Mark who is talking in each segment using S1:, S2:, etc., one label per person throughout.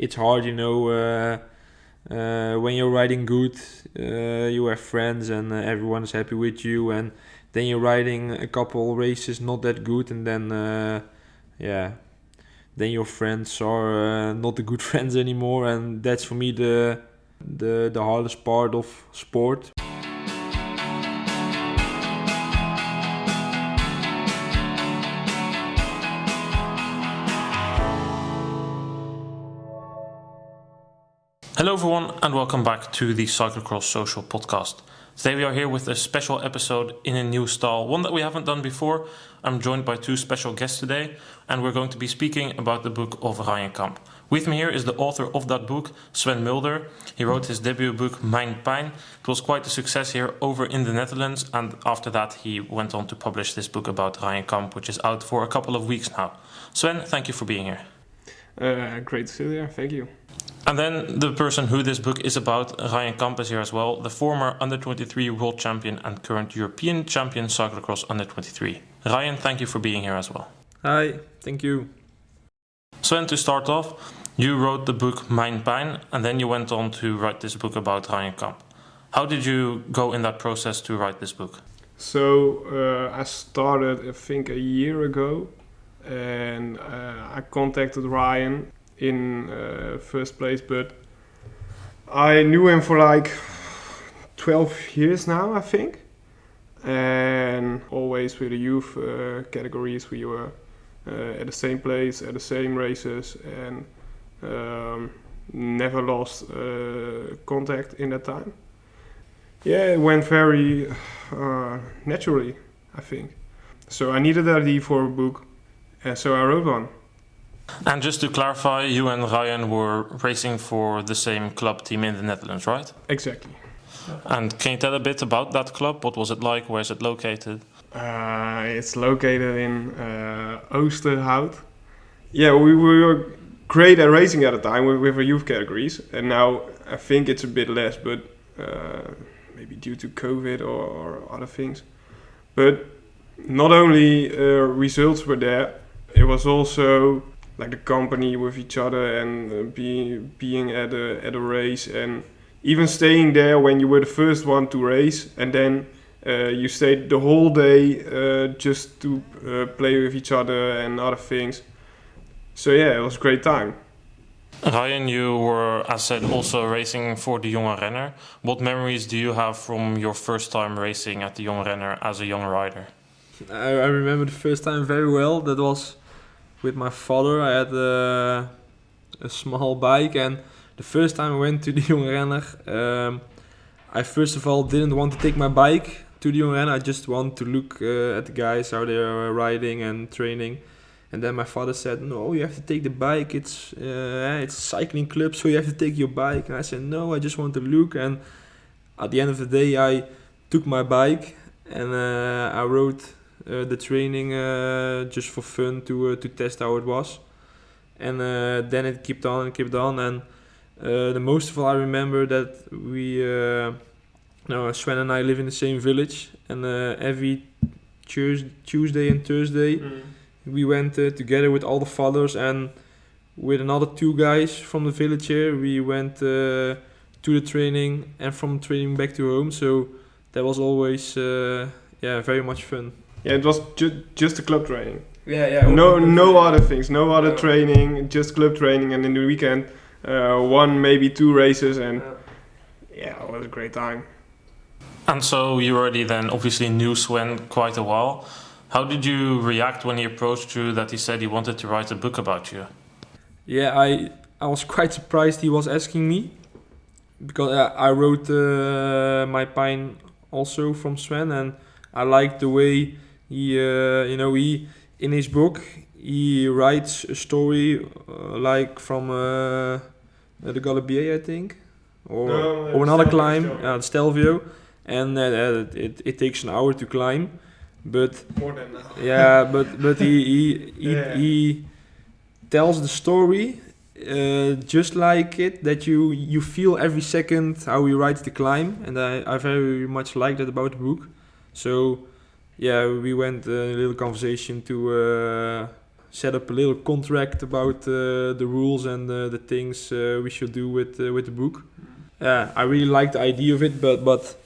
S1: it's hard, when you're riding good, you have friends and everyone is happy with you, and then you're riding a couple races not that good, and then then your friends are not the good friends anymore, and that's for me the hardest part of sport.
S2: Hello everyone and welcome back to the Cyclocross Social Podcast. Today we are here with a special episode in a new style, one that we haven't done before. I'm joined by two special guests today and we're going to be speaking about the book of Ryan Kamp. With me here is the author of that book, Sven Mulder. He wrote his debut book, Mijn, Pijn. It was quite a success here over in the Netherlands, and after that he went on to publish this book about Ryan Kamp, which is out for a couple of weeks now. Sven, thank you for being here.
S3: Great to see you. Thank you.
S2: And then the person who this book is about, Ryan Kamp, is here as well, the former Under-23 world champion and current European champion cyclocross Under-23. Ryan, thank you for being here as well.
S1: Hi, thank you.
S2: Sven, to start off, you wrote the book Mijn, Pijn, and then you went on to write this book about Ryan Kamp. How did you go in that process to write this book?
S3: So I started, I think, a year ago, and I contacted Ryan in first place, but I knew him for like 12 years now, I think, and always with the youth categories we were at the same place, at the same races, and never lost contact in that time. Yeah, it went very naturally, I think. So I needed an idea for a book, and so I wrote one.
S2: And just to clarify, you and Ryan were racing for the same club team in the Netherlands, right?
S3: Exactly.
S2: And can you tell a bit about that club? What was it like? Where is it located?
S3: It's located in Oosterhout. Yeah, we were great at racing at the time with our youth categories, and now I think it's a bit less, but maybe due to COVID or other things. But not only results were there, it was also like the company with each other and being at a race, and even staying there when you were the first one to race, and then you stayed the whole day just to play with each other and other things. So yeah, it was a great time.
S2: Ryan, you were, as said, also racing for the John Rennen. What memories do you have from your first time racing at the John Rennen as a young rider?
S1: I remember the first time very well. That was with my father. I had a small bike, and the first time I went to the John Rennen, I first of all didn't want to take my bike to the John Rennen. I just wanted to look at the guys, how they are riding and training. And then my father said, "No, you have to take the bike. It's a cycling club, so you have to take your bike." And I said, "No, I just want to look." And at the end of the day, I took my bike and I rode the training just for fun to test how it was. And then it kept on. And the most of all, I remember that Sven and I live in the same village, and every Tuesday and Thursday. We went together with all the fathers and with another two guys from the village here. We went to the training and from training back to home. So that was always very much fun.
S3: Yeah, it was just a club training.
S1: Yeah.
S3: No other things, no other training, just club training, and in the weekend one, maybe two races, and it was a great time.
S2: And so you already then obviously knew Sven quite a while. How did you react when he approached you that he said he wanted to write a book about you?
S1: Yeah, I was quite surprised he was asking me, because I wrote my pijn also from Sven, and I liked the way he in his book he writes a story like from the Galibier, I think, or another climb, Stelvio, and it takes an hour to climb. But
S3: more than now.
S1: Yeah, but he tells the story just like it, that you feel every second how he writes the climb, and I very much like that about the book. So yeah, we went a little conversation to set up a little contract about the rules and the things we should do with the book. I really like the idea of it, but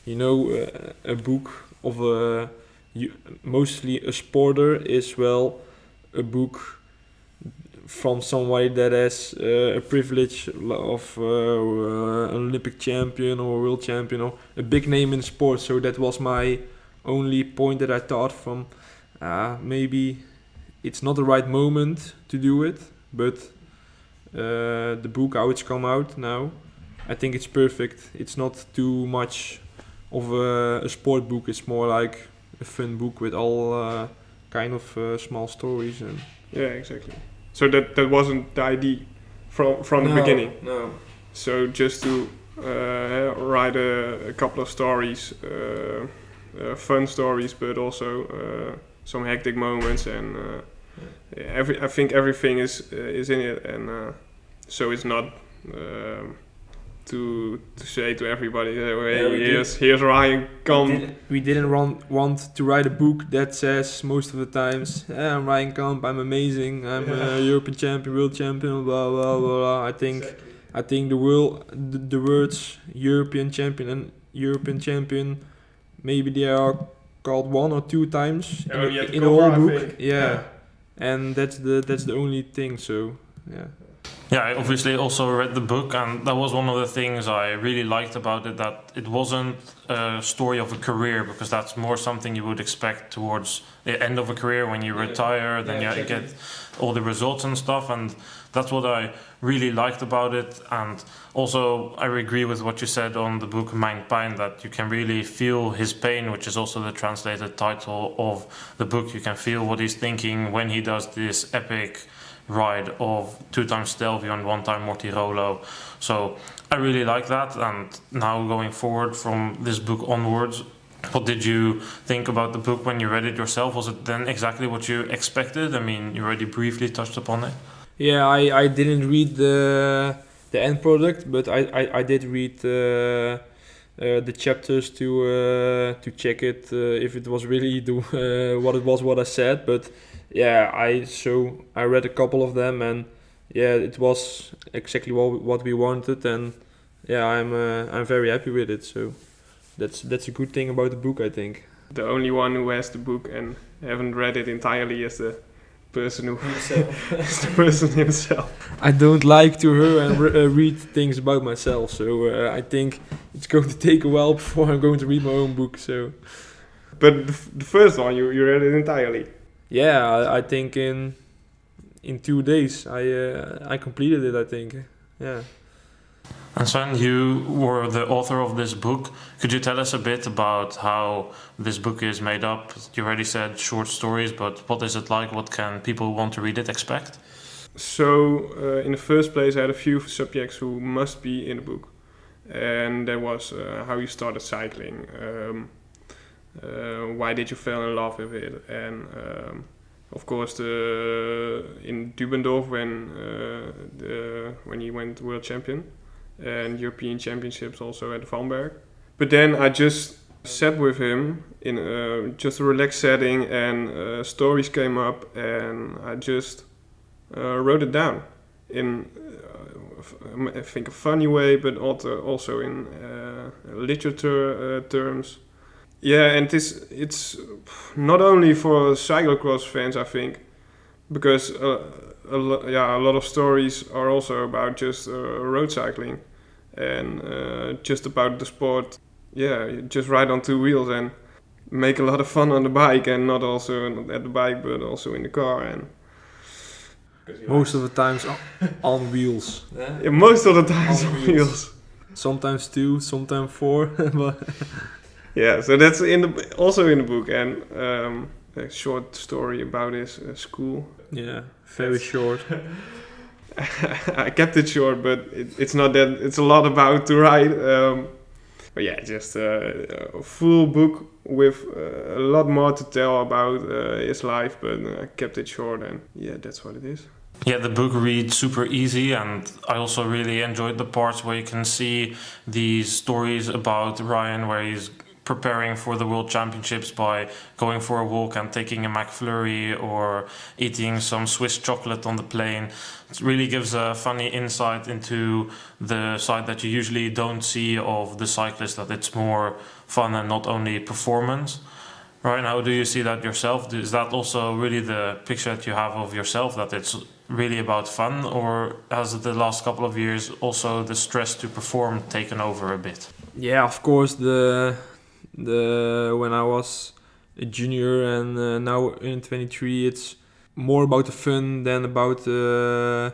S1: a book of mostly a sporter is a book from somebody that has a privilege of an Olympic champion or a world champion or a big name in sport. So that was my only point that I thought from maybe it's not the right moment to do it, but the book, how it's come out now, I think it's perfect. It's not too much of a sport book. It's more like a fun book with all kind of small stories. And
S3: yeah, exactly. So that wasn't the idea from the beginning.
S1: No.
S3: So just to write a couple of stories, fun stories, but also some hectic moments, and I think everything is in it, and so it's not to say to everybody, hey, here's Ryan Kamp.
S1: We didn't want to write a book that says most of the times, I'm Ryan Kamp, I'm amazing, I'm a European champion, world champion, blah blah blah. I think the words European champion and European champion, maybe they are called 1 or 2 times in the whole book. Yeah, and that's the only thing. So yeah.
S2: Yeah, I obviously also read the book, and that was one of the things I really liked about it, that it wasn't a story of a career, because that's more something you would expect towards the end of a career when you retire, then you get all the results and stuff, and that's what I really liked about it. And also I agree with what you said on the book Mijn, Pijn, that you can really feel his pain, which is also the translated title of the book. You can feel what he's thinking when he does this epic ride of 2 times Stelvio and 1 time Mortirolo. So I really like that. And now going forward from this book onwards, what did you think about the book when you read it yourself? Was it then exactly what you expected? I mean, you already briefly touched upon it.
S1: Yeah, I didn't read the end product, but I did read the chapters to check it if it was really what I said. But yeah, I read a couple of them, and yeah, it was exactly what we wanted, and yeah, I'm very happy with it. So that's a good thing about the book, I think.
S3: The only one who has the book and haven't read it entirely is the person who is the person himself.
S1: I don't like to read things about myself, so I think it's going to take a while before I'm going to read my own book. So,
S3: but the first one you read it entirely.
S1: Yeah, I think in 2 days I completed it, I think. Yeah.
S2: And Sven, you were the author of this book. Could you tell us a bit about how this book is made up? You already said short stories, but what is it like? What can people who want to read it expect?
S3: So, in the first place, I had a few subjects who must be in the book. And that was how you started cycling, why did you fall in love with it, and of course in Dubendorf when he went world champion, and European championships also at Vanberg. But then I just sat with him in just a relaxed setting, and stories came up, and I just wrote it down in I think a funny way, but also in literature terms. Yeah, and it's not only for cyclocross fans, I think, because a lot of stories are also about just road cycling and just about the sport. Yeah, you just ride on 2 wheels and make a lot of fun on the bike, and not also at the bike, but also in the car. And
S1: most of the times on wheels.
S3: Yeah, most of the times on wheels.
S1: Sometimes 2, sometimes 4. But
S3: yeah, so that's also in the book, and a short story about his school.
S1: Yeah, very short.
S3: I kept it short, but it's not that. It's a lot about to write. But yeah, just a full book with a lot more to tell about his life, but I kept it short, and yeah, that's what it is.
S2: Yeah, the book reads super easy, and I also really enjoyed the parts where you can see these stories about Ryan, where he's preparing for the World Championships by going for a walk and taking a McFlurry or eating some Swiss chocolate on the plane. It really gives a funny insight into the side that you usually don't see of the cyclist, that it's more fun and not only performance. Right, how do you see that yourself? Is that also really the picture that you have of yourself, that it's really about fun, or has the last couple of years also the stress to perform taken over a bit?
S1: Yeah, of course. The when I was a junior and now in 23, it's more about the fun than about the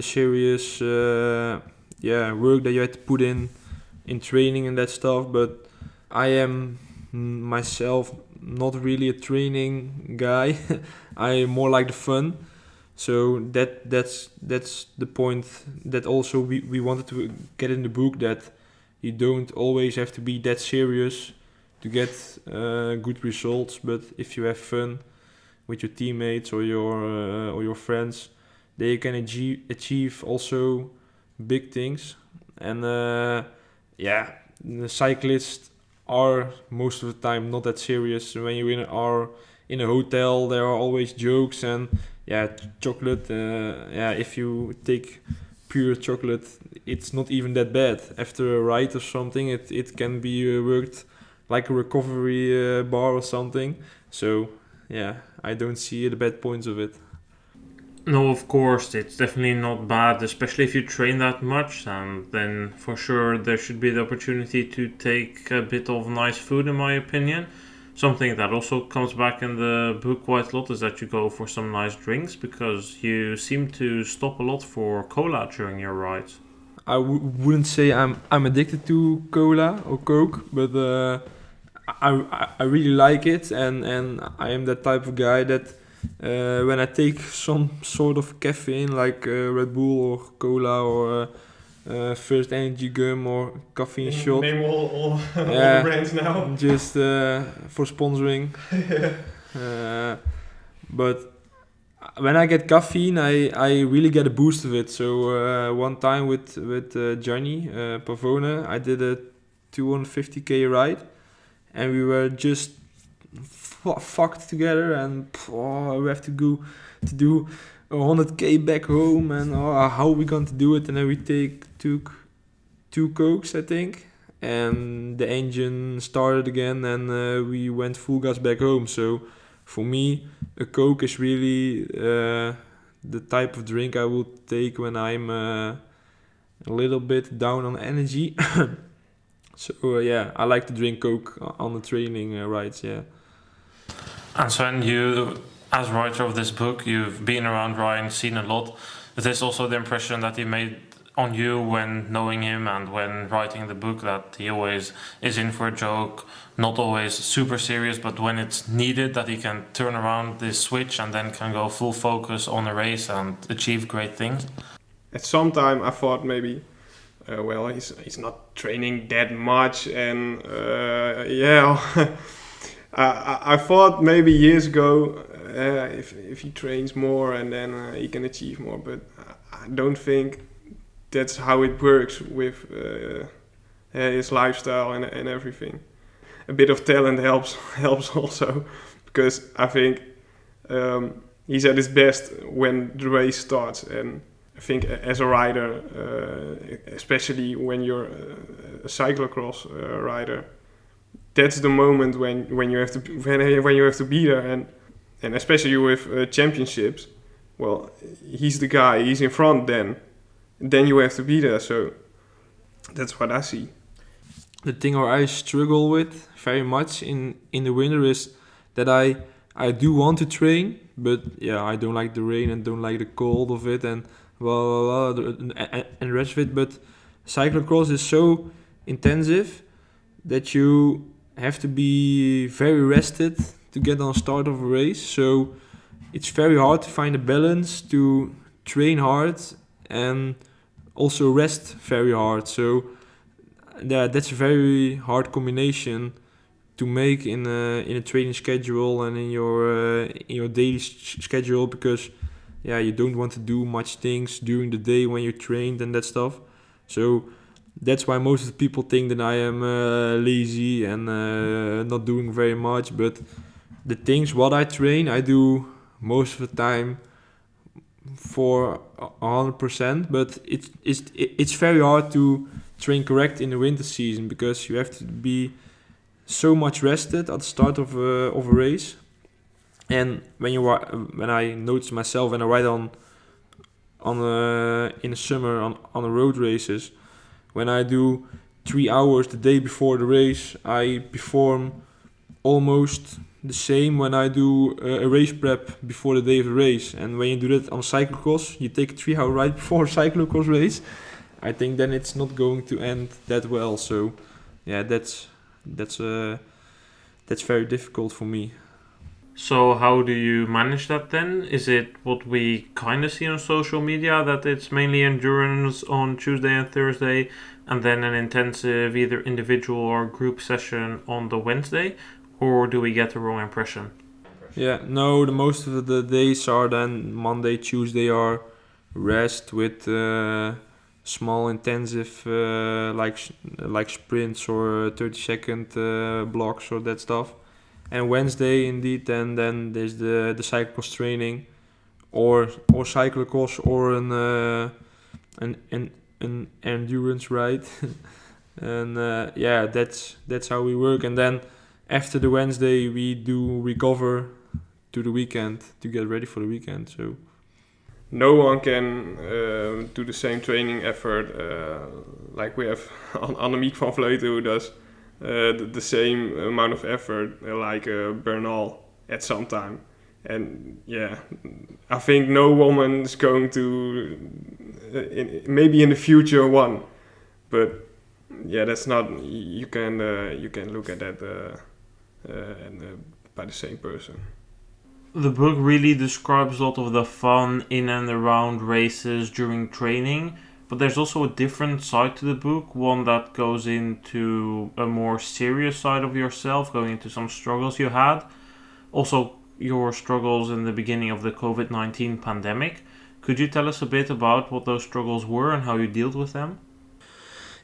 S1: serious work that you had to put in training and that stuff. But I am myself not really a training guy. I more like the fun. So that's the point that also we wanted to get in the book, that you don't always have to be that serious to get good results. But if you have fun with your teammates or your friends, they can achieve also big things. And the cyclists are most of the time not that serious. When you are in a hotel, there are always jokes and chocolate. If you take pure chocolate, it's not even that bad. After a ride or something, it can be worked like a recovery bar or something. So I don't see the bad points of it.
S2: No, of course, it's definitely not bad, especially if you train that much, and then for sure there should be the opportunity to take a bit of nice food, in my opinion. Something that also comes back in the book quite a lot is that you go for some nice drinks, because you seem to stop a lot for cola during your rides.
S1: I wouldn't say I'm addicted to cola or Coke, but I really like it, and I am that type of guy that when I take some sort of caffeine like Red Bull or cola or First Energy gum or caffeine shot.
S3: Name all the brands now.
S1: Just for sponsoring. But when I get caffeine, I really get a boost of it. So one time with Johnny Pavone, I did a 250k ride, and we were just fucked together, and we have to go to do 100k back home, and how are we going to do it? And then we took 2 Cokes, I think, and the engine started again, and we went full gas back home. So for me, a Coke is really the type of drink I will take when I'm a little bit down on energy. So I like to drink Coke on the training rides.
S2: And Sven, you, as writer of this book, you've been around Ryan, seen a lot. Is this also the impression that he made on you when knowing him and when writing the book, that he always is in for a joke, not always super serious, but when it's needed, that he can turn around this switch and then can go full focus on a race and achieve great things?
S3: At some time I thought maybe, he's not training that much, and I thought maybe years ago if he trains more and then he can achieve more, but I don't think that's how it works with his lifestyle and everything. A bit of talent helps also, because I think he's at his best when the race starts. And I think as a rider, especially when you're a cyclocross rider, that's the moment when you have to be there, and especially with championships. Well, he's the guy. He's in front then you have to be there. So that's what I see.
S1: The thing where I struggle with very much in the winter is that I do want to train, but I don't like the rain and don't like the cold of it and the rest of it. But cyclocross is so intensive that you have to be very rested to get on start of a race. So it's very hard to find a balance to train hard and also rest very hard. So that's a very hard combination to make in a training schedule and in your daily schedule, because you don't want to do much things during the day when you're trained and that stuff. So that's why most of the people think that I am lazy and not doing very much. But the things what I train, I do most of the time for 100%. But it's very hard to train correct in the winter season because you have to be so much rested at the start of a race. And when I notice myself when I ride in the summer on the road races, when I do 3 hours the day before the race, I perform almost the same when I do a race prep before the day of the race. And when you do that on cyclocross, you take a 3-hour ride before a cyclocross race, I think then it's not going to end that well. So yeah, that's very difficult for me.
S2: So how do you manage that then? Is it what we kind of see on social media, that it's mainly endurance on Tuesday and Thursday, and then an intensive either individual or group session on the Wednesday? Or do we get the wrong impression?
S1: Yeah, no, the most of the days are then Monday, Tuesday are rest with small intensive like sprints or 30-second blocks or that stuff. And Wednesday indeed, and then there's the cyclocross training, or cyclocross, or an endurance ride, and yeah, that's how we work. And then after the Wednesday, we do recover to the weekend to get ready for the weekend. So
S3: no one can do the same training effort like we have Annemiek van Vleuten, who does the same amount of effort like Bernal at some time. And yeah, I think no woman is going to maybe in the future one, but yeah, that's not, you can look at that by the same person.
S2: The book really describes a lot of the fun in and around races during training. But there's also a different side to the book, one that goes into a more serious side of yourself, going into some struggles you had. Also, your struggles in the beginning of the COVID-19 pandemic. Could you tell us a bit about what those struggles were and how you dealt with them?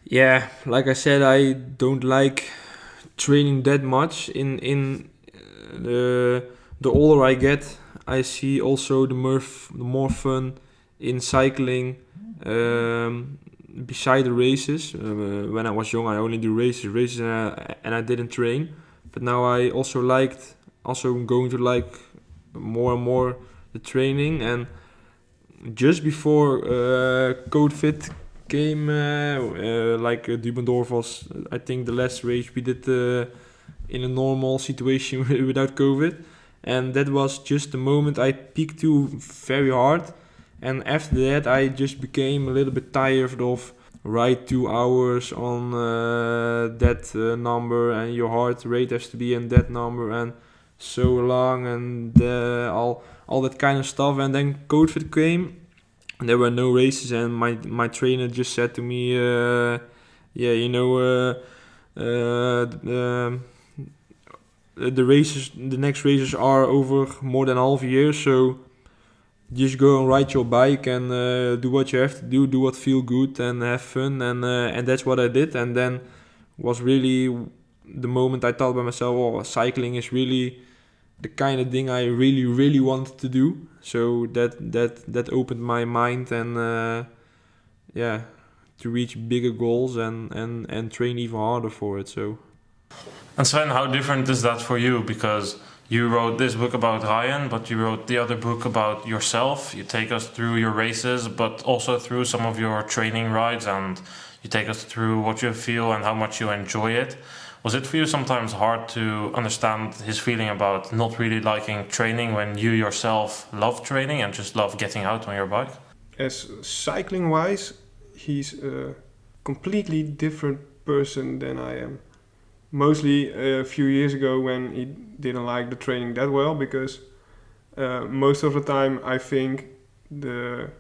S1: Yeah, like I said, I don't like training that much. In the older I get, I see also the more fun in cycling. Beside the races, when I was young, I only do races, and I didn't train. But now I also going to like more and more the training. And just before COVID came, like Dubendorf was, I think, the last race we did in a normal situation without COVID, and that was just the moment I peaked to very hard. And after that, I just became a little bit tired of ride 2 hours on that number, and your heart rate has to be in that number, and so long, and all that kind of stuff. And then COVID came, and there were no races, and my trainer just said to me, the next races are over more than half a year, so just go and ride your bike and do what you have to do what feel good and have fun, and that's what I did. And then was really the moment I thought by myself, oh, cycling is really the kind of thing I really, really wanted to do. So that opened my mind, and to reach bigger goals and train even harder for it. So.
S2: And Sven, how different is that for you? Because you wrote this book about Ryan, but you wrote the other book about yourself. You take us through your races, but also through some of your training rides, and you take us through what you feel and how much you enjoy it. Was it for you sometimes hard to understand his feeling about not really liking training when you yourself love training and just love getting out on your bike?
S3: As cycling-wise, he's a completely different person than I am. Mostly a few years ago when he didn't like the training that well, because most of the time I think the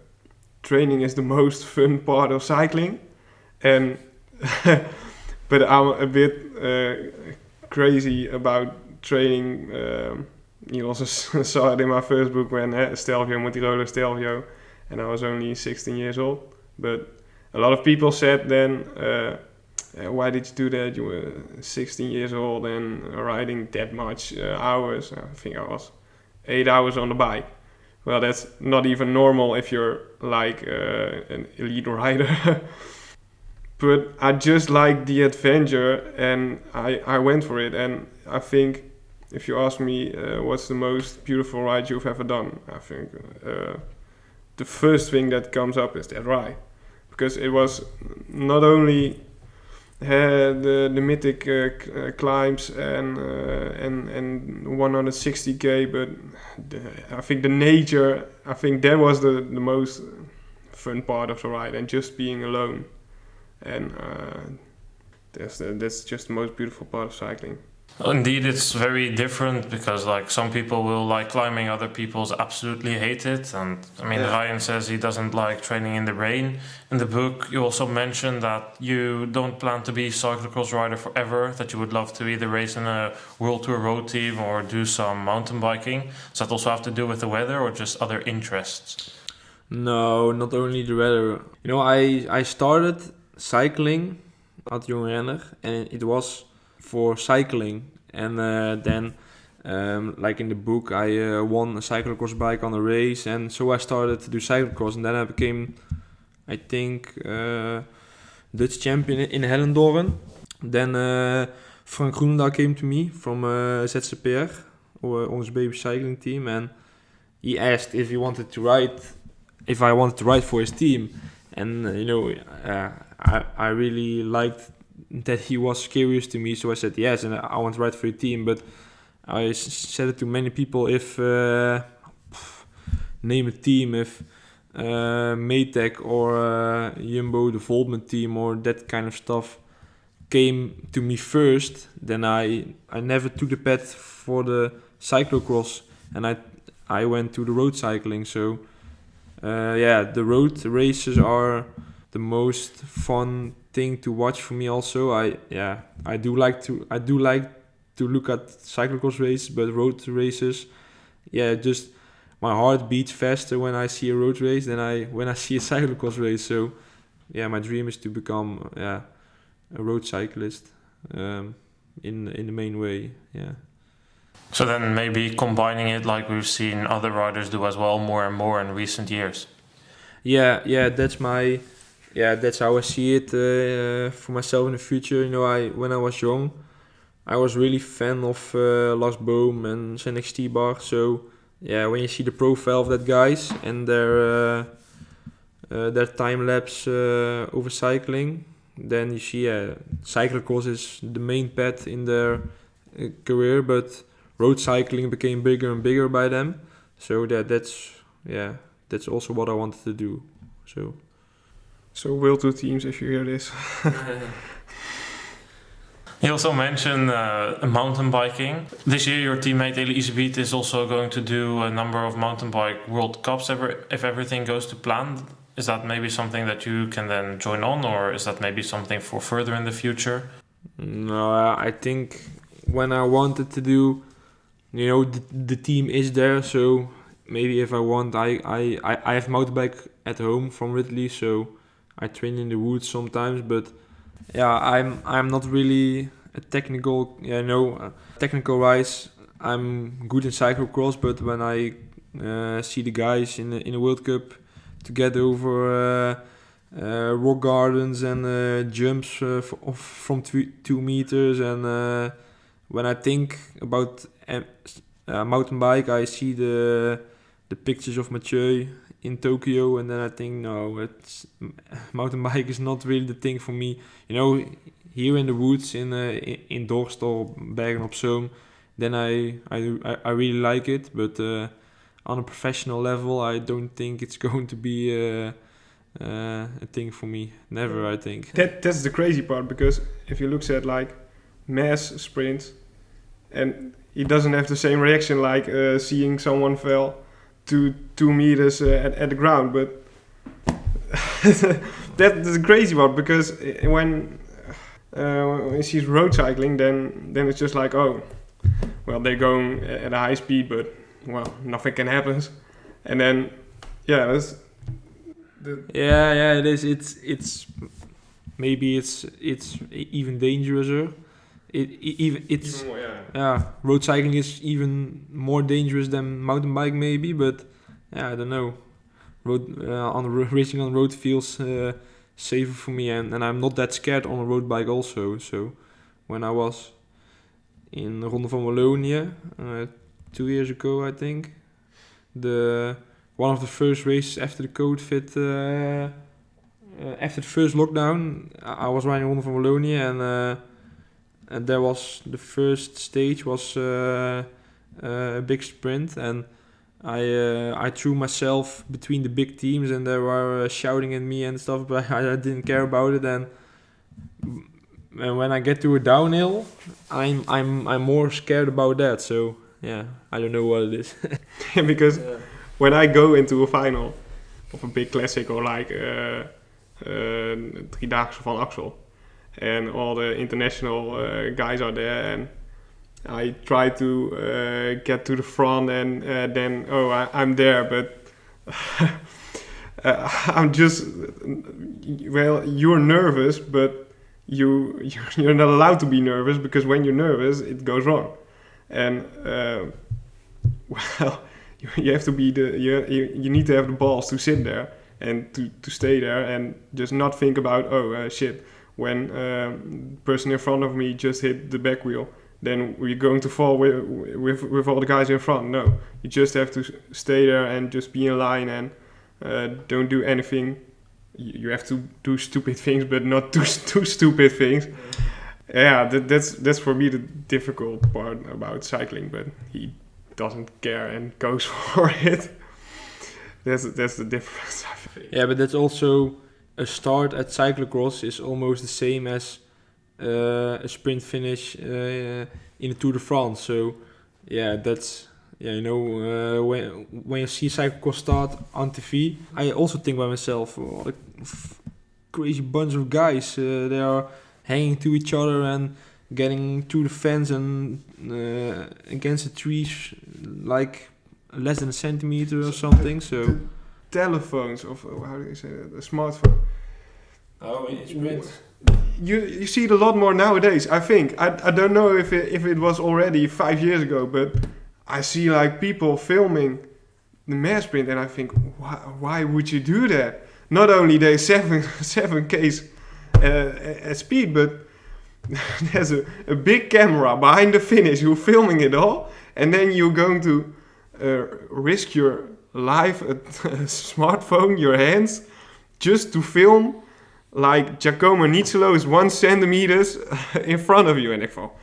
S3: training is the most fun part of cycling, and but I'm a bit crazy about training. You also saw it in my first book when Stelvio, Montirolo Stelvio, and I was only 16 years old. But a lot of people said then, why did you do that? You were 16 years old and riding that much hours. I think I was 8 hours on the bike. Well, that's not even normal if you're like an elite rider. But I just like the adventure, and I went for it. And I think if you ask me what's the most beautiful ride you've ever done, I think the first thing that comes up is that ride. Because it was not only the mythic climbs and 160k, but I think the nature, I think that was the most fun part of the ride, and just being alone. And that's just the most beautiful part of cycling.
S2: Indeed, it's very different because like some people will like climbing, other people absolutely hate it. And I mean, Ryan says he doesn't like training in the rain. In the book, you also mentioned that you don't plan to be a cyclocross rider forever, that you would love to either race in a World Tour road team or do some mountain biking. Does that also have to do with the weather or just other interests?
S1: No, not only the weather. You know, I started cycling at John Rennen, and it was for cycling, and then like in the book I won a cyclocross bike on a race, and so I started to do cyclocross, and then I became, I think, Dutch champion in Hellendoorn. Then Frank Groenendaal came to me from ZZPR, ons baby cycling team, and he asked if I wanted to ride for his team. And you know, I really liked that he was curious to me, so I said yes, and I want to ride for your team. But I said it to many people, if name a team, if Maytag or Jumbo, the Voltman team, or that kind of stuff came to me first, then I never took the path for the cyclocross, and I went to the road cycling. So the road races are the most fun thing to watch for me. Also, I do like to look at cyclocross races, but road races, just my heart beats faster when I see a road race than when I see a cyclocross race. So my dream is to become a road cyclist in the main way.
S2: So then maybe combining it like we've seen other riders do as well more and more in recent years. That's how I see it for myself in the future. You know, when I was young, I was really fan of Lars Boom and Sven Mulder. So when you see the profile of that guys and their time lapse over cycling, then you see cyclocross is the main path in their career, but road cycling became bigger and bigger by them. So that's also what I wanted to do. So
S3: World Tour teams, if you hear this.
S2: You also mentioned mountain biking. This year your teammate Elisabeth is also going to do a number of mountain bike World Cups if everything goes to plan. Is that maybe something that you can then join on, or is that maybe something for further in the future?
S1: No, I think when I wanted to do, you know, the team is there, so maybe if I want, I have mountain bike at home from Ridley, so I train in the woods sometimes, but I'm not really a technical, technical wise, I'm good in cyclocross, but when I see the guys in the World Cup to get over rock gardens and jumps from 2 meters, and when I think about mountain bike, I see the pictures of Mathieu in Tokyo, and then I think mountain bike is not really the thing for me. You know, here in the woods in Dorst or Bergen op Zoom, then I really like it, but on a professional level, I don't think it's going to be a thing for me. Never, I think.
S3: That's the crazy part, because if you look at like mass sprints, and it doesn't have the same reaction like seeing someone fell to 2 meters at the ground, but that's the crazy part, because when you see road cycling, then it's just like, oh, well, they're going at a high speed, but well, nothing can happen. And then that's
S1: Yeah, it is. It's maybe it's even dangerouser. It's
S3: Even more,
S1: yeah. Road cycling is even more dangerous than mountain bike maybe, but yeah, I don't know. Racing on the road feels safer for me, and I'm not that scared on a road bike also. So when I was in Ronde van Wallonië 2 years ago, I think one of the first races after the COVID, after the first lockdown, I was riding Ronde van Wallonië, and there was the first stage was a big sprint, and I threw myself between the big teams, and they were shouting at me and stuff, but I didn't care about it. And when I get to a downhill, I'm more scared about that. So yeah, I don't know what it is.
S3: Because when I go into a final of a big classic or like Driedaagse van Axel, and all the international guys are there, and I try to get to the front, and then I'm there, but I'm just you're nervous, but you're not allowed to be nervous, because when you're nervous it goes wrong, and you have to be you need to have the balls to sit there and to stay there and just not think about shit, when the person in front of me just hit the back wheel, then we're going to fall with all the guys in front. No, you just have to stay there and just be in line, and don't do anything. You have to do stupid things, but not too stupid things. Yeah, that's for me the difficult part about cycling, but he doesn't care and goes for it. That's the difference, I think.
S1: Yeah, but that's also a start at cyclocross is almost the same as a sprint finish in the Tour de France. So yeah, that's when you see cyclocross start on TV, I also think by myself, what a crazy bunch of guys. They are hanging to each other and getting to the fence and against the trees like less than a centimeter or something. So
S3: telephones, of how do you say that? A smartphone.
S1: Oh, in sprints.
S3: You see it a lot more nowadays, I think. I don't know if it was already 5 years ago, but I see like people filming the mass sprint, and I think, why would you do that? Not only they 7Ks at speed, but there's a big camera behind the finish. You're filming it all, and then you're going to risk your life, a smartphone, your hands, just to film like Giacomo Nizzolo is 1 centimeter in front of you. And I thought,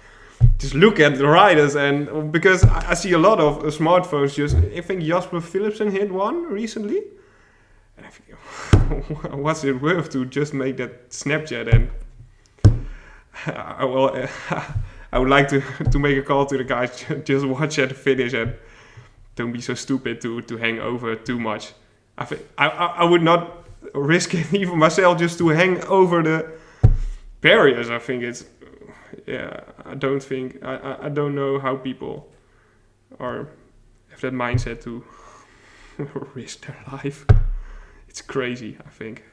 S3: just look at the riders, and because I see a lot of smartphones. I think Jasper Philipsen hit one recently, and I think, what's it worth to just make that Snapchat? And I would like to make a call to the guys, just watch at the finish and don't be so stupid to hang over too much. I think I would not risk it even myself just to hang over the barriers. I think it's I don't know how people have that mindset to risk their life. It's crazy, I think.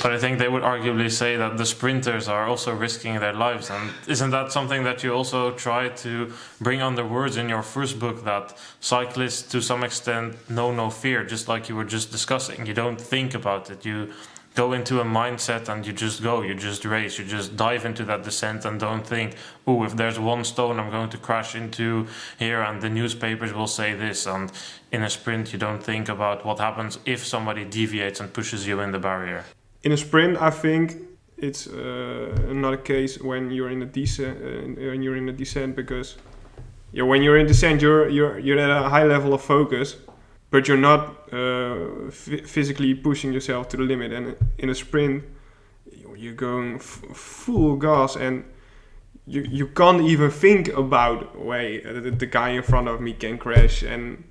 S2: But I think they would arguably say that the sprinters are also risking their lives. And isn't that something that you also try to bring under words in your first book, that cyclists to some extent know no fear, just like you were just discussing? You don't think about it. You go into a mindset and you just go, you just race, you just dive into that descent and don't think, oh, if there's one stone I'm going to crash into here and the newspapers will say this. And in a sprint you don't think about what happens if somebody deviates and pushes you in the barrier.
S3: In a sprint, I think it's not a case when you're in a descent, because when you're in descent, you're at a high level of focus, but you're not physically pushing yourself to the limit. And in a sprint, you're going full gas, and you can't even think about the guy in front of me can crash, and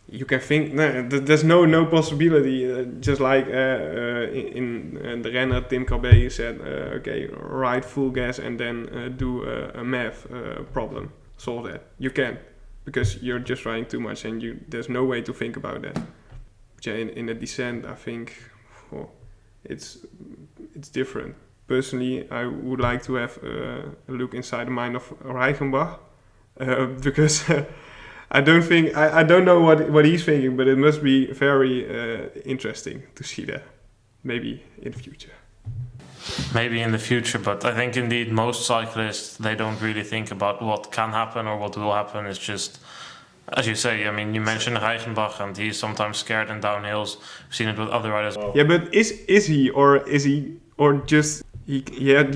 S3: you can think there's no possibility. Just like in the Renner, Tim Cabé said, ride full gas and then do a math problem, solve that. You can, because you're just riding too much, and there's no way to think about that. in a descent, I think it's different. Personally, I would like to have a look inside the mind of Heisenbach, because I don't know what he's thinking, but it must be very interesting to see that. Maybe in the future.
S2: Maybe in the future, but I think indeed most cyclists, they don't really think about what can happen or what will happen. It's just, as you say, I mean, you mentioned Heisenbach, and he's sometimes scared in downhills. We've seen it with other riders.
S3: Yeah, but is he just he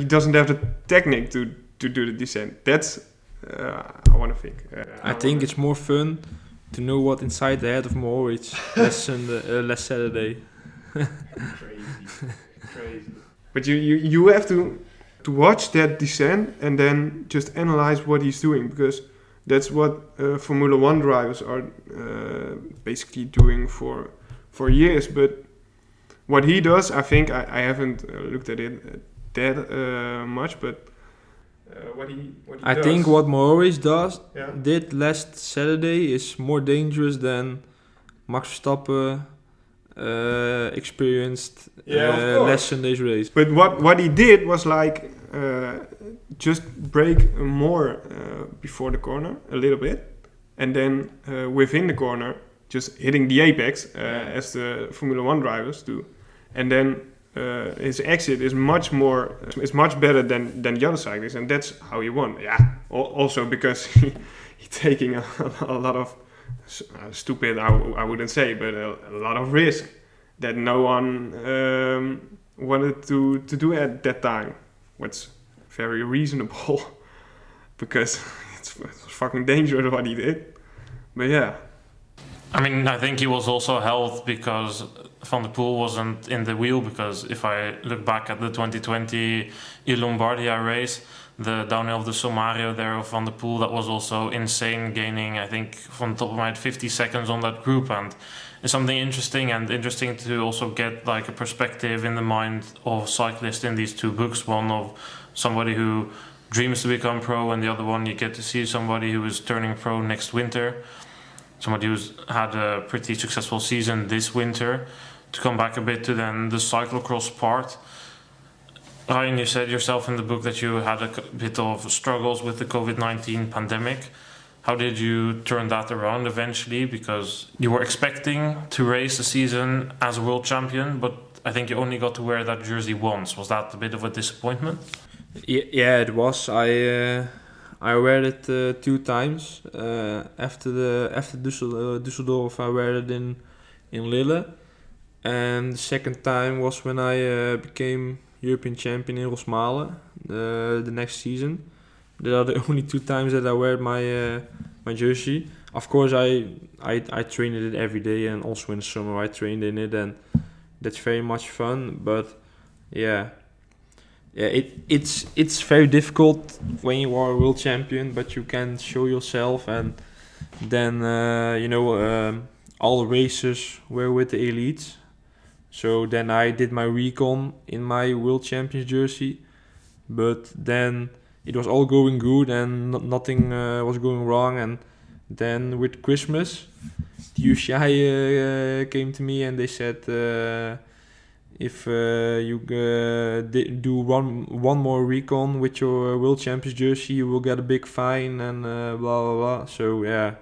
S3: doesn't have the technique to do the descent? That's I want to think.
S1: I think it's more fun to know what inside the head of Mohoric last Saturday.
S3: Crazy. But you have to watch that descent and then just analyze what he's doing, because that's what Formula 1 drivers are basically doing for years. But what he does, I think, I haven't looked at it that much, but what he
S1: I
S3: does,
S1: think what Mohoric
S3: yeah.
S1: did last Saturday is more dangerous than Max Verstappen experienced last Sunday's race.
S3: But what he did was like just brake more before the corner a little bit, and then within the corner just hitting the apex as the Formula 1 drivers do, and then his exit is much better than the other cyclists, and that's how he won. Yeah, also because he's taking a lot of stupid, I wouldn't say, but a lot of risk that no one wanted to do at that time. What's very reasonable, because it's fucking dangerous what he did. But yeah.
S2: I mean, I think he was also held because Van der Poel wasn't in the wheel, because if I look back at the 2020 Lombardia race, the downhill of the Sommario there of Van der Poel, that was also insane, gaining, I think, from the top of my head, 50 seconds on that group. And it's something interesting to also get like a perspective in the mind of cyclists in these two books. One of somebody who dreams to become pro, and the other one you get to see somebody who is turning pro next winter. Somebody who's had a pretty successful season this winter. To come back a bit to then the cyclocross part. Ryan, you said yourself in the book that you had a bit of struggles with the COVID-19 pandemic. How did you turn that around eventually? Because you were expecting to race the season as a world champion, but I think you only got to wear that jersey once. Was that a bit of a disappointment?
S1: Yeah, it was. I wear it 2 times. After Düsseldorf, I wear it in Lille, and the second time was when I became European champion in Rosmalen the next season. There are the only 2 times that I wear my jersey. Of course, I train in it every day, and also in the summer I trained in it, and that's very much fun. But it's very difficult when you are a world champion, but you can show yourself, and then all the races were with the elites. So then I did my recon in my world champions jersey, but then it was all going good and nothing was going wrong. And then with Christmas, the UCI came to me and they said, if you do one more recon with your world champions jersey, you will get a big fine and blah blah blah. So yeah,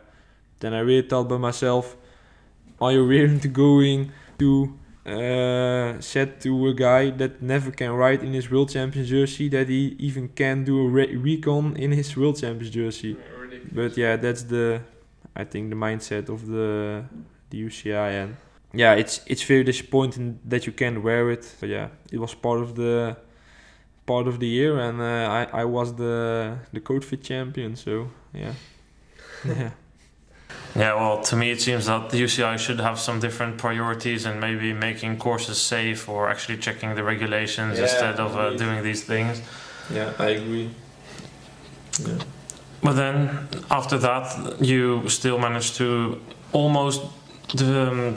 S1: then I really thought by myself, are you really going to said to a guy that never can ride in his world champions jersey that he even can do a recon in his world champions jersey? But yeah, that's I think the mindset of the UCI, and yeah, it's very disappointing that you can't wear it. But yeah, it was part of the year, and I was the CodeFit champion. So yeah, yeah.
S2: Yeah, well, to me it seems that the UCI should have some different priorities, and maybe making courses safe or actually checking the regulations instead of doing these things.
S1: Yeah, I agree. Yeah.
S2: But then after that, you still managed to almost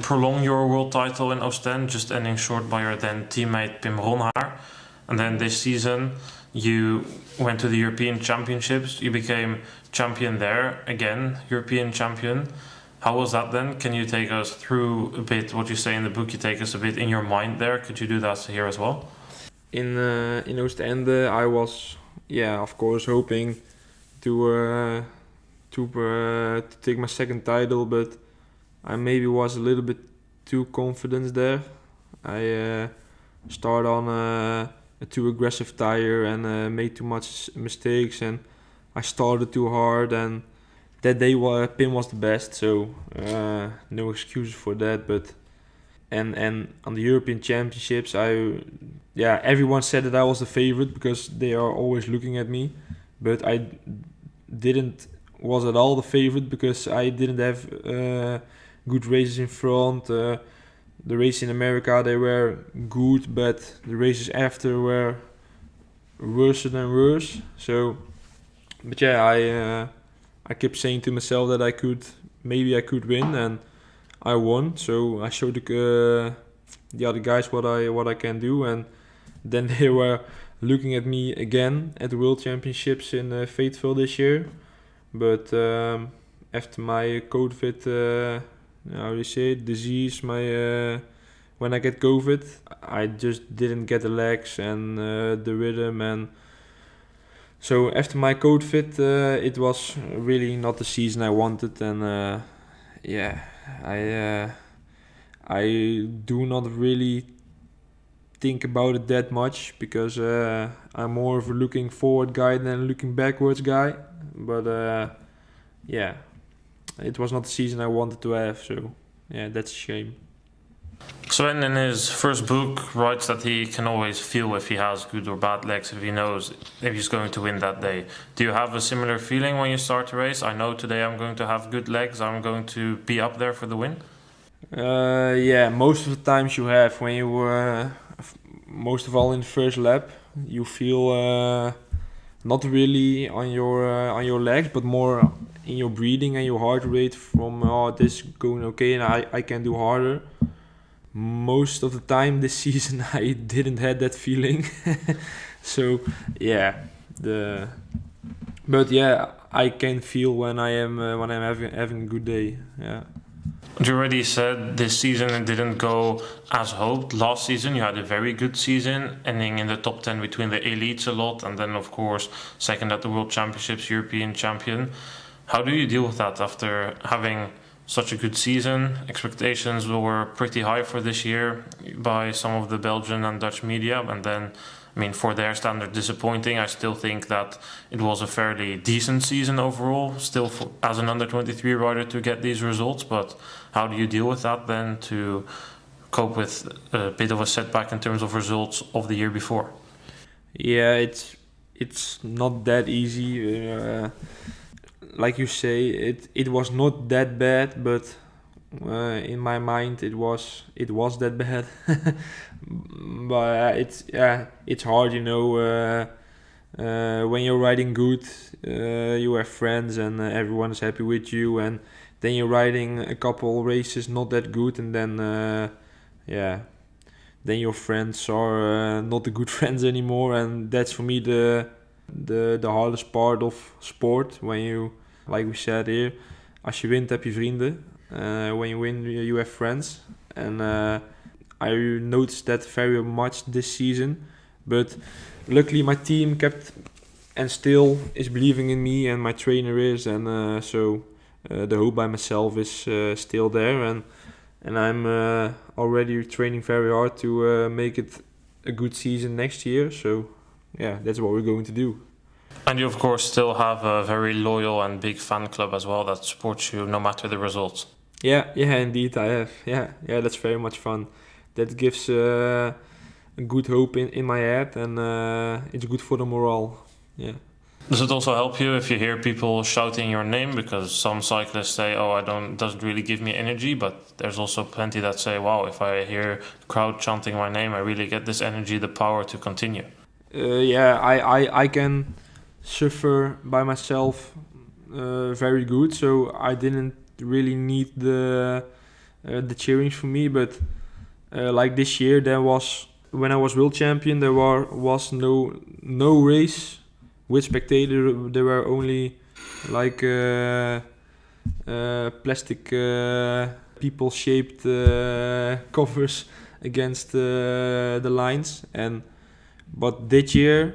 S2: prolong your world title in Ostend, just ending short by your then teammate Pim Ronhaar. And then this season you went to the European Championships. You became champion there again, European champion. How was that then? Can you take us through a bit what you say in the book? You take us a bit in your mind there. Could you do that here as well?
S1: In Oostende, I was, of course, hoping to take my second title, but I maybe was a little bit too confident there. I started on a too aggressive tire and made too much mistakes, and I started too hard, and that day Pim was the best, so no excuses for that. But and on the European Championships, everyone said that I was the favorite because they are always looking at me, but I was at all the favorite because I didn't have good races in front. The races in America, they were good, but the races after were worse than worse. So, but I kept saying to myself that I could win, and I won. So I showed the other guys what I can do, and then they were looking at me again at the World Championships in Fayetteville this year. But after my COVID, disease, when I get COVID, I just didn't get the legs and the rhythm, and so after my COVID, it was really not the season I wanted, and I do not really think about it that much because I'm more of a looking forward guy than a looking backwards guy. But it was not the season I wanted to have, so that's a shame.
S2: Sven, in his first book, writes that he can always feel if he has good or bad legs, if he knows if he's going to win that day. Do you have a similar feeling when you start a race? I know today I'm going to have good legs, I'm going to be up there for the win?
S1: Most of the times you have, when you most of all in the first lap, you feel not really on your legs, but more in your breathing and your heart rate from this is going okay and I can do harder. Most of the time this season I didn't have that feeling. So I can feel when I'm having a good day. Yeah.
S2: You already said this season it didn't go as hoped. Last season you had a very good season, ending in the top 10 between the elites a lot, and then of course second at the World Championships, European champion. How do you deal with that after having such a good season? Expectations were pretty high for this year by some of the Belgian and Dutch media, and then, I mean, for their standard, disappointing. I still think that it was a fairly decent season overall, still as an under-23 rider to get these results. But how do you deal with that then to cope with a bit of a setback in terms of results of the year before?
S1: Yeah, it's not that easy. Like you say, it was not that bad, but in my mind it was that bad. But it's hard, when you're riding good, you have friends and everyone is happy with you, and then you're riding a couple races not that good, and then then your friends are not the good friends anymore, and that's for me the hardest part of sport. When you, like we said here, als je wint heb je vrienden. When you win, you have friends. And I noticed that very much this season. But luckily my team kept and still is believing in me, and my trainer is. And so the hope by myself is still there. And I'm already training very hard to make it a good season next year. So that's what we're going to do.
S2: And you, of course, still have a very loyal and big fan club as well that supports you no matter the results.
S1: Yeah, indeed, I have. Yeah, that's very much fun. That gives a good hope in my head, and it's good for the morale. Yeah.
S2: Does it also help you if you hear people shouting your name? Because some cyclists say, doesn't really give me energy, but there's also plenty that say, wow, if I hear the crowd chanting my name, I really get this energy, the power to continue.
S1: I can suffer by myself very good, so I didn't really need the cheering for me. But like this year, when I was world champion, there was no race with spectators. There were only like plastic people-shaped covers against the lines. But this year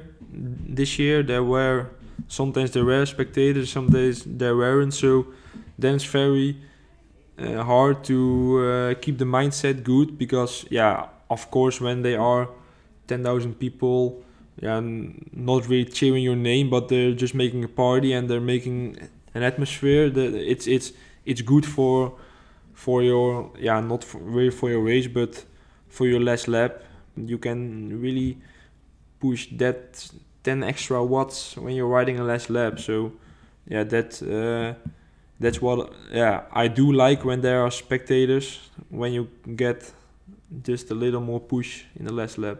S1: sometimes there were spectators, some days there weren't. So then it's very hard to keep the mindset good, because of course when they are 10,000 people, not really cheering your name, but they're just making a party and they're making an atmosphere that it's good for your not really for your race, but for your last lap. You can really push that 10 extra watts when you're riding a last lap. So that's what I do like when there are spectators, when you get just a little more push in the last lap.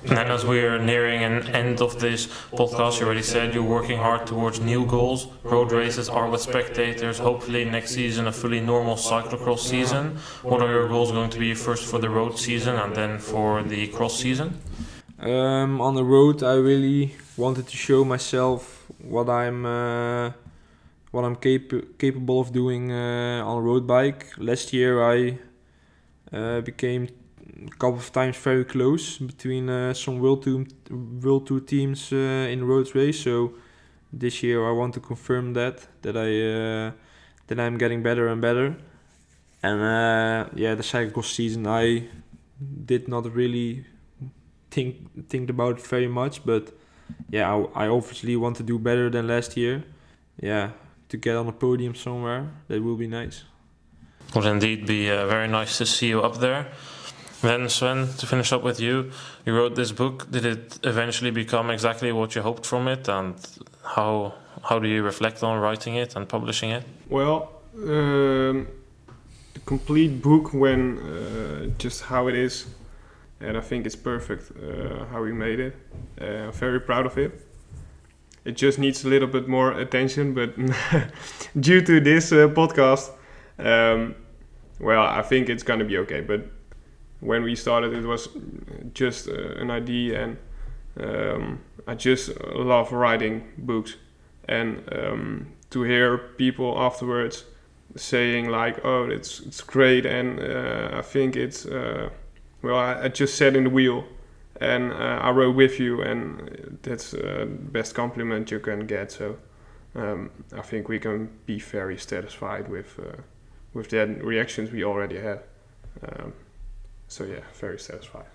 S2: And then as we're nearing an end of this podcast, you already said you're working hard towards new goals. Road races are with spectators. Hopefully next season a fully normal cyclocross season. What are your goals going to be, first for the road season and then for the cross season?
S1: On the road, I really wanted to show myself what I'm capable of doing on a road bike. Last year I became a couple of times very close between some World Tour teams in road race. So this year I want to confirm that I'm getting better and better. And the cyclocross season I did not really think about it very much, but I obviously want to do better than last year. To get on a podium somewhere, that will be nice.
S2: Would indeed be very nice to see you up there. Then Sven, to finish up with you wrote this book. Did it eventually become exactly what you hoped from it, and how do you reflect on writing it and publishing it?
S3: Well, the complete book when just how it is, and I think it's perfect how we made it. I'm very proud of it. It just needs a little bit more attention, but due to this podcast, I think it's gonna be okay. But when we started, it was just an idea, and I just love writing books. And to hear people afterwards saying like, "Oh, it's great," and I think it's I just sat in the wheel and I rode with you, and that's the best compliment you can get. So I think we can be very satisfied with the reactions we already had. Very satisfied.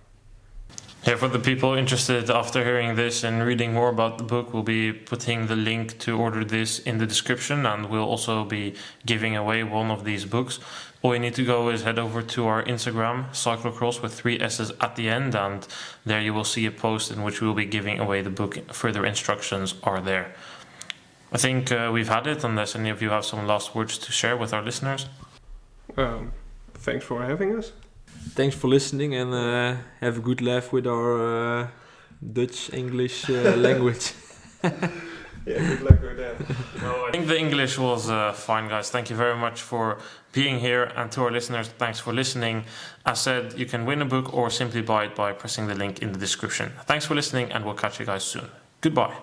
S2: For the people interested after hearing this and reading more about the book, we'll be putting the link to order this in the description, and we'll also be giving away one of these books. All you need to go is head over to our Instagram, Cyclocross with 3 S's at the end, and there you will see a post in which we'll be giving away the book. Further instructions are there. I think we've had it, unless any of you have some last words to share with our listeners.
S3: Thanks for having us.
S1: Thanks for listening, and have a good laugh with our Dutch-English language.
S3: Good luck with that.
S2: I think the English was fine, guys. Thank you very much for being here, and to our listeners, thanks for listening. As said, you can win a book or simply buy it by pressing the link in the description. Thanks for listening, and we'll catch you guys soon. Goodbye.